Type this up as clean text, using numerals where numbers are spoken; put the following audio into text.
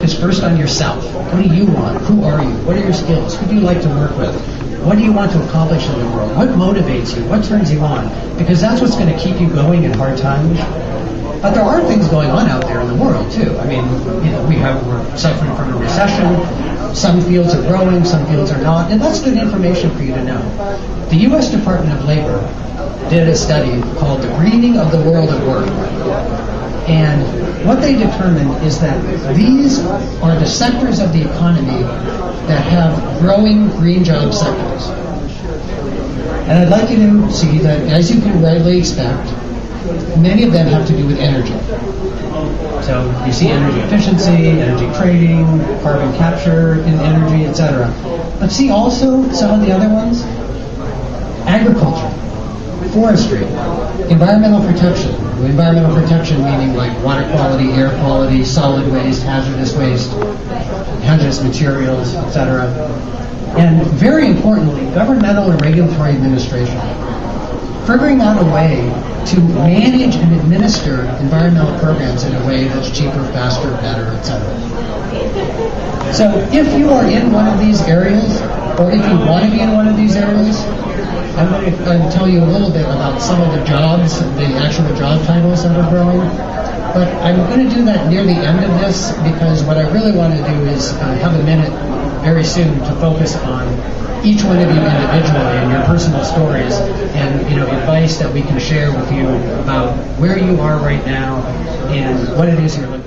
is first on yourself. What do you want? Who are you? What are your skills? Who do you like to work with? What do you want to accomplish in the world? What motivates you? What turns you on? Because that's what's going to keep you going in hard times. But there are things going on out there in the world too. I mean, we're suffering from a recession. Some fields are growing, some fields are not, and that's good information for you to know. The U.S. Department of Labor did a study called The Greening of the World at Work. And what they determined is that these are the sectors of the economy that have growing green job sectors. And I'd like you to see that, as you can rightly expect, many of them have to do with energy. So you see energy efficiency, energy trading, carbon capture in energy, etc. But see also some of the other ones: agriculture, forestry, environmental protection. Environmental protection meaning like water quality, air quality, solid waste, hazardous materials, etc. And very importantly, governmental and regulatory administration. Figuring out a way to manage and administer environmental programs in a way that's cheaper, faster, better, etc. So if you are in one of these areas, or if you want to be in one of these areas, I'm going to tell you a little bit about some of the jobs, the actual job titles that are growing. But I'm going to do that near the end of this, because what I really want to do is have a minute very soon to focus on each one of you individually and your personal stories and advice that we can share with you about where you are right now and what it is you're looking for.